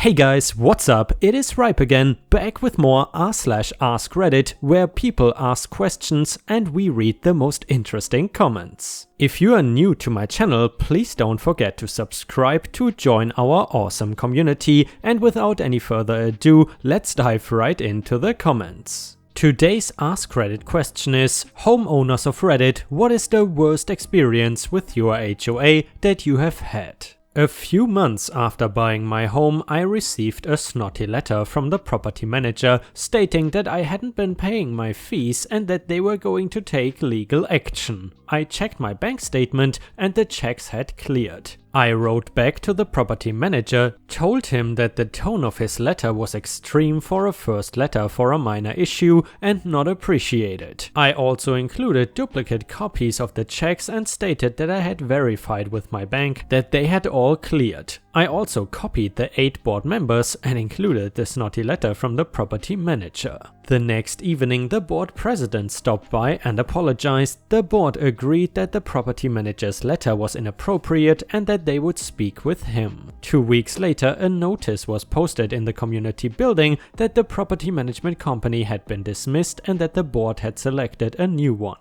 Hey guys, what's up? It is Ripe again, back with more r/Askreddit, where people ask questions and we read the most interesting comments. If you are new to my channel, please don't forget to subscribe to join our awesome community, and without any further ado, let's dive right into the comments. Today's Askreddit question is: homeowners of Reddit, what is the worst experience with your HOA that you have had? A few months after buying my home, I received a snotty letter from the property manager stating that I hadn't been paying my fees and that they were going to take legal action. I checked my bank statement and the checks had cleared. I wrote back to the property manager, told him that the tone of his letter was extreme for a first letter for a minor issue and not appreciated. I also included duplicate copies of the checks and stated that I had verified with my bank that they had all cleared. I also copied the 8 board members and included the snotty letter from the property manager. The next evening, the board president stopped by and apologized. The board agreed that the property manager's letter was inappropriate and that they would speak with him. 2 weeks later, a notice was posted in the community building that the property management company had been dismissed and that the board had selected a new one.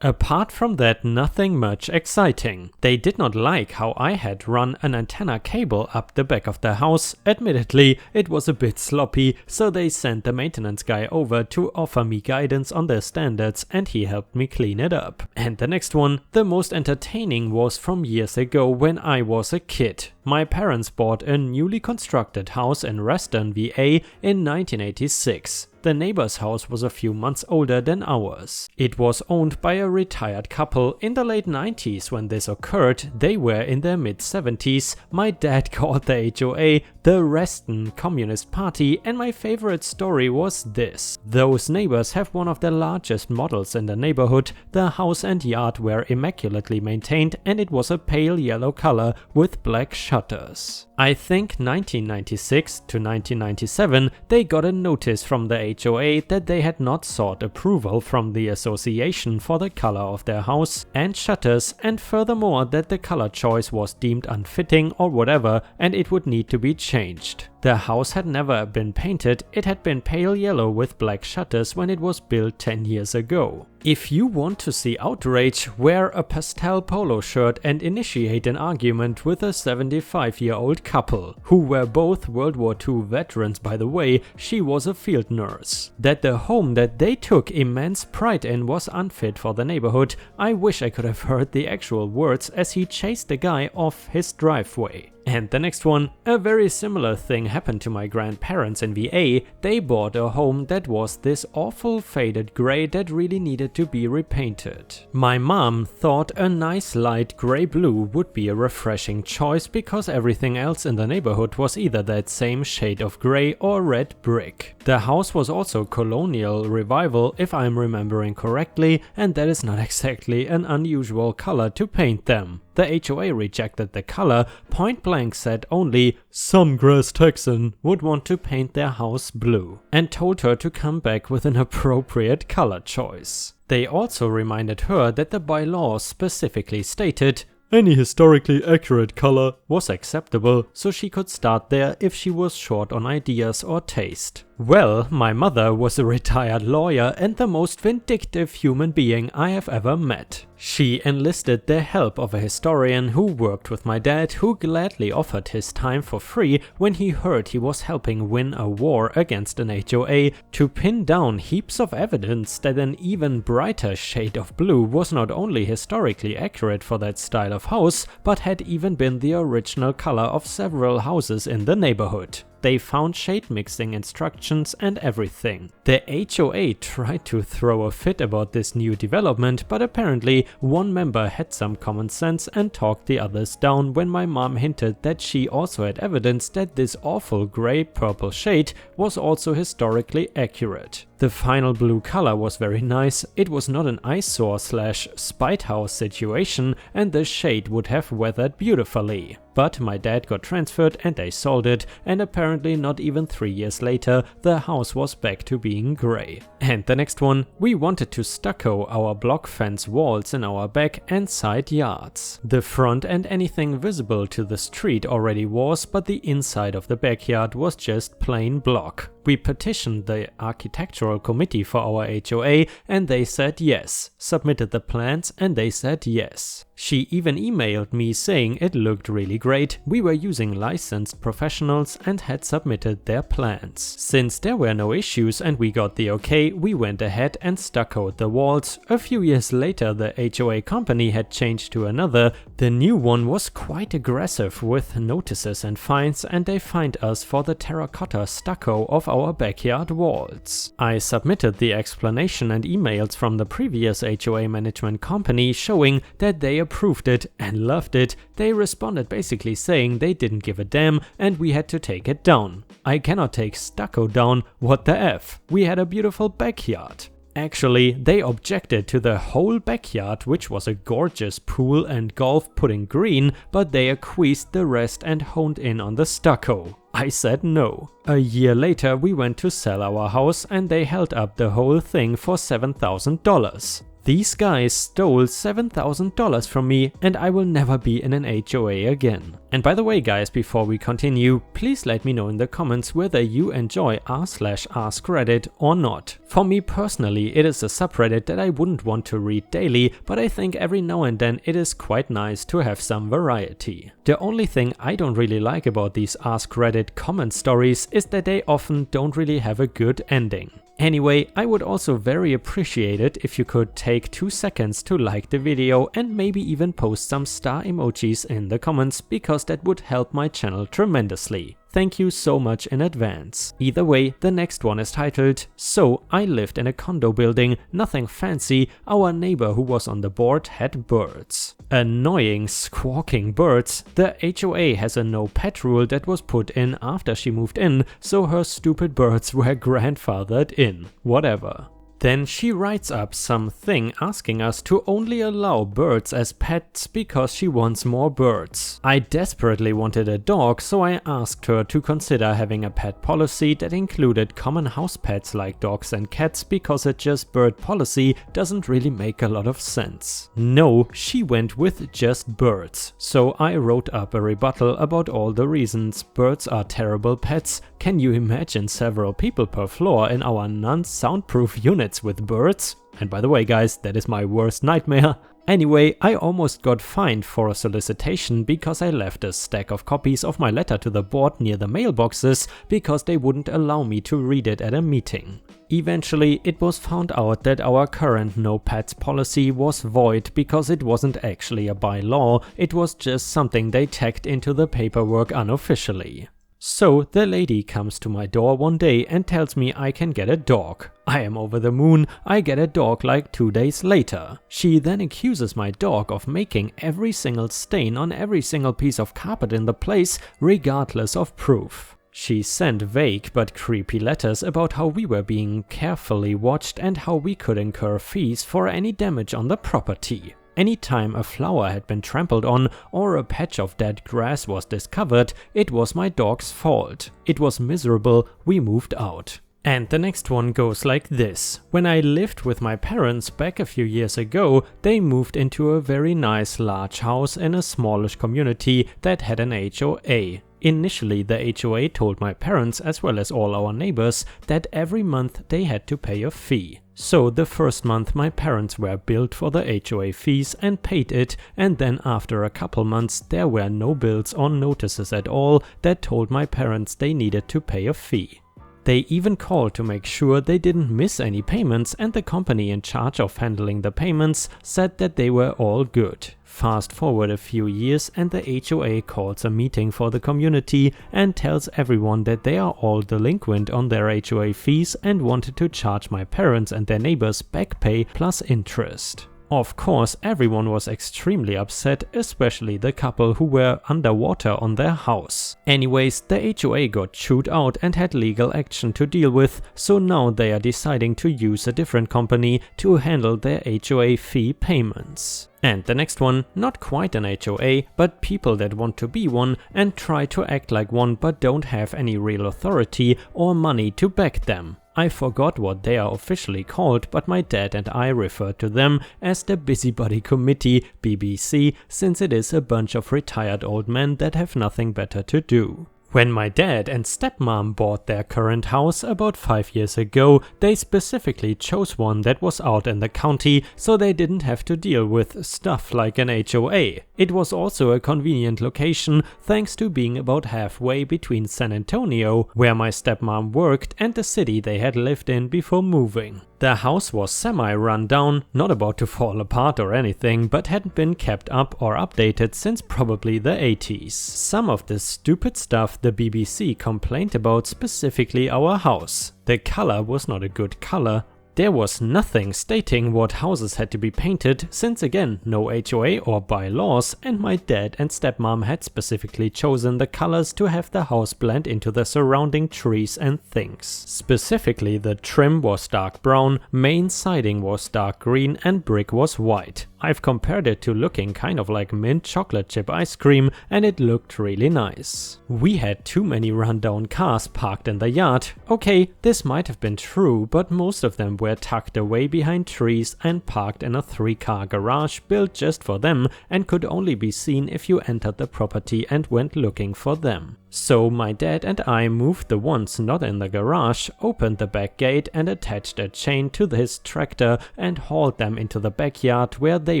Apart from that, nothing much exciting. They did not like how I had run an antenna cable up the back of the house. Admittedly, it was a bit sloppy, so they sent the maintenance guy over to offer me guidance on their standards and he helped me clean it up. And the next one, the most entertaining, was from years ago when I was a kid. My parents bought a newly constructed house in Reston, VA in 1986. The neighbor's house was a few months older than ours. It was owned by a retired couple. In the late 90s when this occurred, they were in their mid-70s. My dad called the HOA the Reston Communist Party, and my favorite story was this. Those neighbors have one of the largest models in the neighborhood. The house and yard were immaculately maintained and it was a pale yellow color with black shutters. I think 1996 to 1997 they got a notice from the HOA that they had not sought approval from the association for the color of their house and shutters, and furthermore that the color choice was deemed unfitting or whatever and it would need to be changed. The house had never been painted, it had been pale yellow with black shutters when it was built 10 years ago. If you want to see outrage, wear a pastel polo shirt and initiate an argument with a 75-year-old couple, who were both World War II veterans by the way. She was a field nurse. That the home that they took immense pride in was unfit for the neighborhood. I wish I could have heard the actual words as he chased the guy off his driveway. And the next one, a very similar thing happened to my grandparents in VA. They bought a home that was this awful faded grey that really needed to be repainted. My mom thought a nice light grey blue would be a refreshing choice because everything else in the neighborhood was either that same shade of grey or red brick. The house was also colonial revival if I'm remembering correctly, and that is not exactly an unusual color to paint them. The HOA rejected the color, point blank said only some grass Texan would want to paint their house blue, and told her to come back with an appropriate color choice. They also reminded her that the bylaw specifically stated any historically accurate color was acceptable, so she could start there if she was short on ideas or taste. Well, my mother was a retired lawyer and the most vindictive human being I have ever met. She enlisted the help of a historian who worked with my dad, who gladly offered his time for free when he heard he was helping win a war against an HOA, to pin down heaps of evidence that an even brighter shade of blue was not only historically accurate for that style of house, but had even been the original color of several houses in the neighborhood. They found shade mixing instructions and everything. The HOA tried to throw a fit about this new development, but apparently one member had some common sense and talked the others down when my mom hinted that she also had evidence that this awful grey-purple shade was also historically accurate. The final blue color was very nice, it was not an eyesore / spite house situation, and the shade would have weathered beautifully. But my dad got transferred and they sold it, and apparently not even 3 years later the house was back to being grey. And the next one, we wanted to stucco our block fence walls in our back and side yards. The front and anything visible to the street already was, but the inside of the backyard was just plain block. We petitioned the architectural committee for our HOA and they said yes, submitted the plans and they said yes. She even emailed me saying it looked really great, we were using licensed professionals and had submitted their plans. Since there were no issues and we got the okay, we went ahead and stuccoed the walls. A few years later the HOA company had changed to another. The new one was quite aggressive with notices and fines, and they fined us for the terracotta stucco of our backyard walls. I submitted the explanation and emails from the previous HOA management company showing that they approved it and loved it. They responded basically saying they didn't give a damn and we had to take it down. I cannot take stucco down, what the F? We had a beautiful backyard. Actually, they objected to the whole backyard, which was a gorgeous pool and golf putting green, but they acquiesced the rest and honed in on the stucco. I said no. A year later we went to sell our house and they held up the whole thing for $7,000. These guys stole $7,000 from me and I will never be in an HOA again. And by the way guys, before we continue, please let me know in the comments whether you enjoy r/Askreddit or not. For me personally, it is a subreddit that I wouldn't want to read daily, but I think every now and then it is quite nice to have some variety. The only thing I don't really like about these Askreddit comment stories is that they often don't really have a good ending. Anyway, I would also very appreciate it if you could take 2 seconds to like the video and maybe even post some star emojis in the comments, because that would help my channel tremendously. Thank you so much in advance. Either way, the next one is titled, "So I lived in a condo building, nothing fancy, our neighbor who was on the board had birds. Annoying squawking birds. The HOA has a no pet rule that was put in after she moved in, so her stupid birds were grandfathered in. Whatever." Then she writes up something asking us to only allow birds as pets because she wants more birds. I desperately wanted a dog, so I asked her to consider having a pet policy that included common house pets like dogs and cats, because a just bird policy doesn't really make a lot of sense. No, she went with just birds. So I wrote up a rebuttal about all the reasons birds are terrible pets. Can you imagine several people per floor in our non-soundproof units with birds? And by the way guys, that is my worst nightmare. Anyway, I almost got fined for a solicitation because I left a stack of copies of my letter to the board near the mailboxes because they wouldn't allow me to read it at a meeting. Eventually, it was found out that our current no pets policy was void because it wasn't actually a bylaw, it was just something they tacked into the paperwork unofficially. So the lady comes to my door one day and tells me I can get a dog. I am over the moon, I get a dog like 2 days later. She then accuses my dog of making every single stain on every single piece of carpet in the place, regardless of proof. She sent vague but creepy letters about how we were being carefully watched and how we could incur fees for any damage on the property. Anytime a flower had been trampled on or a patch of dead grass was discovered, it was my dog's fault. It was miserable, we moved out. And the next one goes like this. When I lived with my parents back a few years ago, they moved into a very nice large house in a smallish community that had an HOA. Initially, the HOA told my parents as well as all our neighbors that every month they had to pay a fee. So the first month my parents were billed for the HOA fees and paid it, and then after a couple months there were no bills or notices at all that told my parents they needed to pay a fee. They even called to make sure they didn't miss any payments, and the company in charge of handling the payments said that they were all good. Fast forward a few years and the HOA calls a meeting for the community and tells everyone that they are all delinquent on their HOA fees and wanted to charge my parents and their neighbors back pay plus interest. Of course, everyone was extremely upset, especially the couple who were underwater on their house. Anyways, the HOA got chewed out and had legal action to deal with, so now they are deciding to use a different company to handle their HOA fee payments. And the next one, not quite an HOA, but people that want to be one and try to act like one but don't have any real authority or money to back them. I forgot what they are officially called, but my dad and I refer to them as the Busybody Committee, BBC, since it is a bunch of retired old men that have nothing better to do. When my dad and stepmom bought their current house about 5 years ago, they specifically chose one that was out in the county, so they didn't have to deal with stuff like an HOA. It was also a convenient location thanks to being about halfway between San Antonio, where my stepmom worked, and the city they had lived in before moving. The house was semi-run down, not about to fall apart or anything, but hadn't been kept up or updated since probably the 80s. Some of the stupid stuff the BBC complained about, specifically our house. The color was not a good color. There was nothing stating what houses had to be painted, since again, no HOA or bylaws, and my dad and stepmom had specifically chosen the colors to have the house blend into the surrounding trees and things. Specifically, the trim was dark brown, main siding was dark green, and brick was white. I've compared it to looking kind of like mint chocolate chip ice cream, and it looked really nice. We had too many rundown cars parked in the yard. Okay, this might have been true, but most of them were tucked away behind trees and parked in a 3-car garage built just for them and could only be seen if you entered the property and went looking for them. So my dad and I moved the ones not in the garage, opened the back gate and attached a chain to his tractor and hauled them into the backyard where they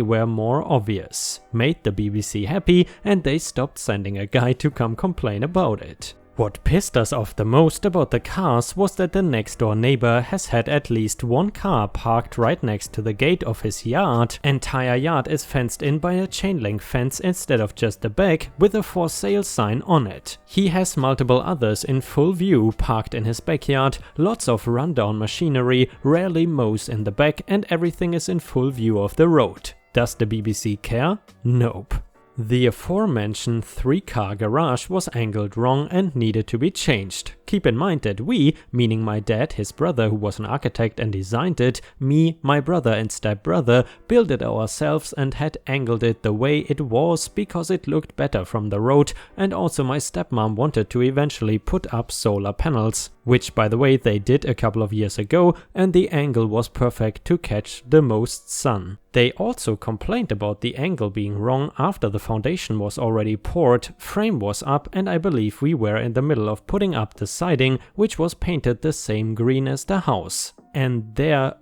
were more obvious. Made the BBC happy and they stopped sending a guy to come complain about it. What pissed us off the most about the cars was that the next door neighbor has had at least one car parked right next to the gate of his yard. Entire yard is fenced in by a chain link fence instead of just the back with a for sale sign on it. He has multiple others in full view parked in his backyard, lots of rundown machinery, rarely mows in the back, and everything is in full view of the road. Does the BBC care? Nope. The aforementioned 3-car garage was angled wrong and needed to be changed. Keep in mind that we, meaning my dad, his brother who was an architect and designed it, me, my brother and stepbrother, built it ourselves and had angled it the way it was because it looked better from the road, and also my stepmom wanted to eventually put up solar panels, which by the way they did a couple of years ago, and the angle was perfect to catch the most sun. They also complained about the angle being wrong after the foundation was already poured, frame was up, and I believe we were in the middle of putting up the siding, which was painted the same green as the house. And their,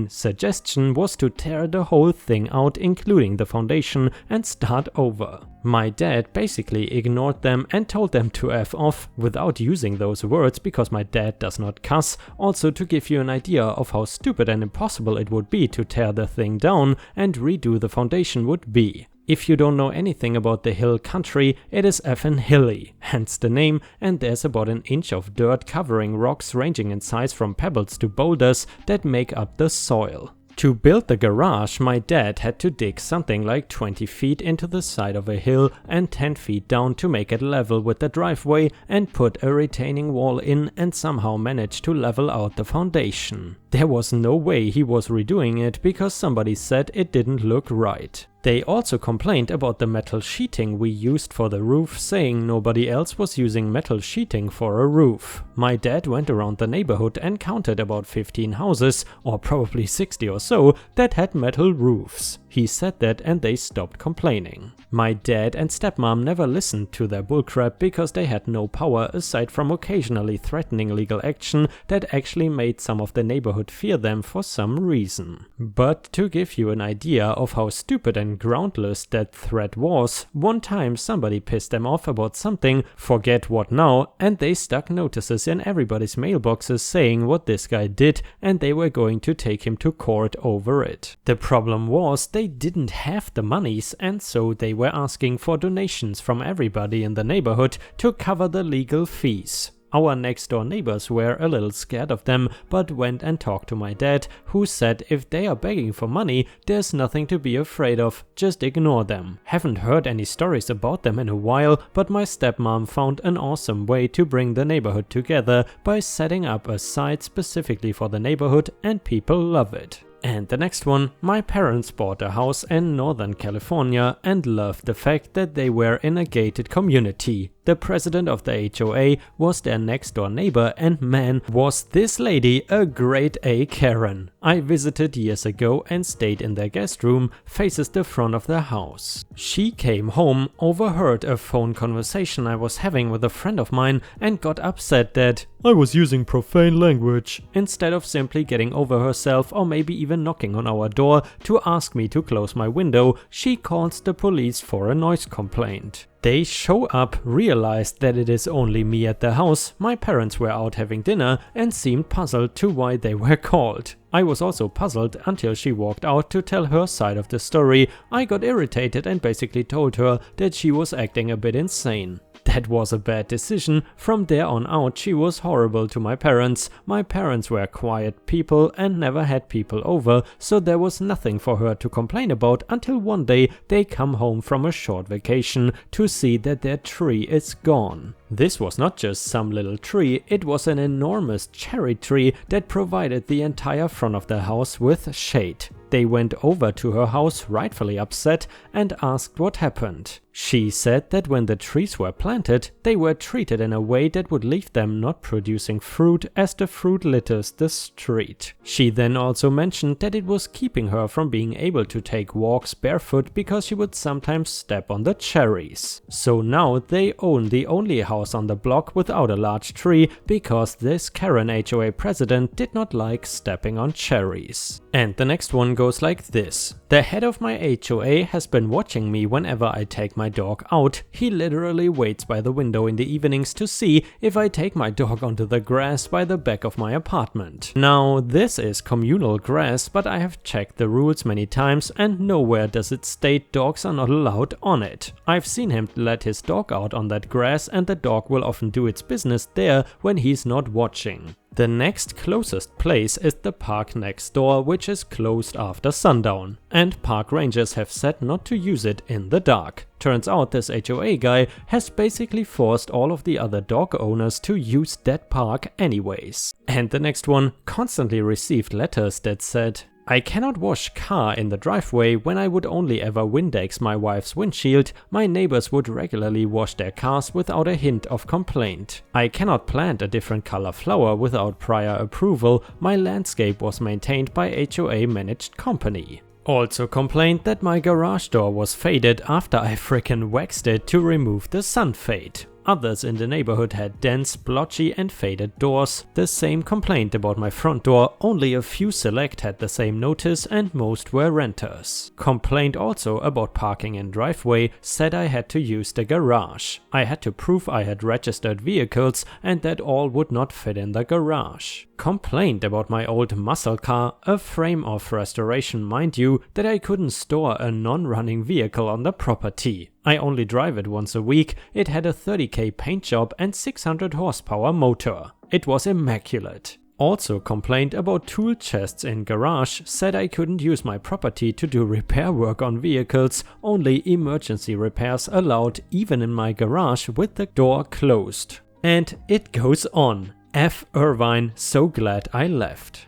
suggestion was to tear the whole thing out, including the foundation, and start over. My dad basically ignored them and told them to F off, without using those words because my dad does not cuss, also to give you an idea of how stupid and impossible it would be to tear the thing down and redo the foundation would be. If you don't know anything about the hill country, it is effin' hilly, hence the name, and there's about an inch of dirt covering rocks ranging in size from pebbles to boulders that make up the soil. To build the garage, my dad had to dig something like 20 feet into the side of a hill and 10 feet down to make it level with the driveway and put a retaining wall in and somehow manage to level out the foundation. There was no way he was redoing it because somebody said it didn't look right. They also complained about the metal sheeting we used for the roof, saying nobody else was using metal sheeting for a roof. My dad went around the neighborhood and counted about 15 houses, or probably 60 or so, that had metal roofs. He said that and they stopped complaining. My dad and stepmom never listened to their bullcrap because they had no power aside from occasionally threatening legal action that actually made some of the neighborhood fear them for some reason. But to give you an idea of how stupid and groundless that threat was, one time somebody pissed them off about something, forget what now, and they stuck notices in everybody's mailboxes saying what this guy did and they were going to take him to court over it. The problem was they didn't have the monies, and so they were asking for donations from everybody in the neighborhood to cover the legal fees. Our next door neighbors were a little scared of them, but went and talked to my dad, who said if they are begging for money, there's nothing to be afraid of, just ignore them. Haven't heard any stories about them in a while, but my stepmom found an awesome way to bring the neighborhood together by setting up a site specifically for the neighborhood, and people love it. And the next one, my parents bought a house in Northern California and loved the fact that they were in a gated community. The president of the HOA was their next door neighbor, and man, was this lady a grade A Karen. I visited years ago and stayed in their guest room, faces the front of the house. She came home, overheard a phone conversation I was having with a friend of mine, and got upset that I was using profane language, instead of simply getting over herself or maybe even knocking on our door to ask me to close my window. She calls the police for a noise complaint. They show up, realized that it is only me at the house, my parents were out having dinner, and seemed puzzled to why they were called. I was also puzzled until she walked out to tell her side of the story. I got irritated and basically told her that she was acting a bit insane. That was a bad decision. From there on out, she was horrible to my parents. My parents were quiet people and never had people over, so there was nothing for her to complain about until one day they come home from a short vacation to see that their tree is gone. This was not just some little tree, it was an enormous cherry tree that provided the entire front of the house with shade. They went over to her house, rightfully upset, and asked what happened. She said that when the trees were planted, they were treated in a way that would leave them not producing fruit, as the fruit litters the street. She then also mentioned that it was keeping her from being able to take walks barefoot because she would sometimes step on the cherries. So now they own the only house on the block without a large tree, because this Karen HOA president did not like stepping on cherries. And the next one goes like this. The head of my HOA has been watching me whenever I take my dog out. He literally waits by the window in the evenings to see if I take my dog onto the grass by the back of my apartment. Now, this is communal grass, but I have checked the rules many times and nowhere does it state dogs are not allowed on it. I've seen him let his dog out on that grass, and the dog will often do its business there when he's not watching. The next closest place is the park next door, which is closed after sundown, and park rangers have said not to use it in the dark. Turns out this HOA guy has basically forced all of the other dog owners to use that park anyways. And the next one, constantly received letters that said, I cannot wash car in the driveway when I would only ever Windex my wife's windshield. My neighbors would regularly wash their cars without a hint of complaint. I cannot plant a different color flower without prior approval. My landscape was maintained by HOA managed company. Also complained that my garage door was faded after I frickin' waxed it to remove the sun fade. Others in the neighborhood had dense, blotchy and faded doors. The same complaint about my front door, only a few select had the same notice and most were renters. Complained also about parking in driveway, said I had to use the garage. I had to prove I had registered vehicles and that all would not fit in the garage. Complained about my old muscle car, a frame-off restoration mind you, that I couldn't store a non-running vehicle on the property. I only drive it once a week. It had a 30k paint job and 600 horsepower motor. It was immaculate. Also complained about tool chests in garage, said I couldn't use my property to do repair work on vehicles, only emergency repairs allowed even in my garage with the door closed. And it goes on. F. Irvine, so glad I left.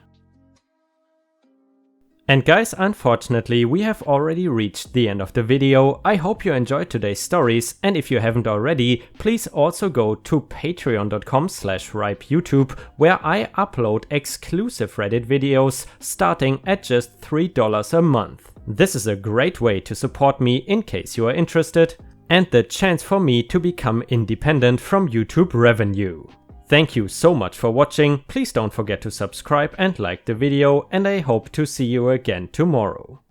And guys, unfortunately we have already reached the end of the video. I hope you enjoyed today's stories, and if you haven't already, please also go to patreon.com/ripeyoutube, where I upload exclusive Reddit videos starting at just $3 a month. This is a great way to support me in case you are interested, and the chance for me to become independent from YouTube revenue. Thank you so much for watching. Please don't forget to subscribe and like the video, and I hope to see you again tomorrow.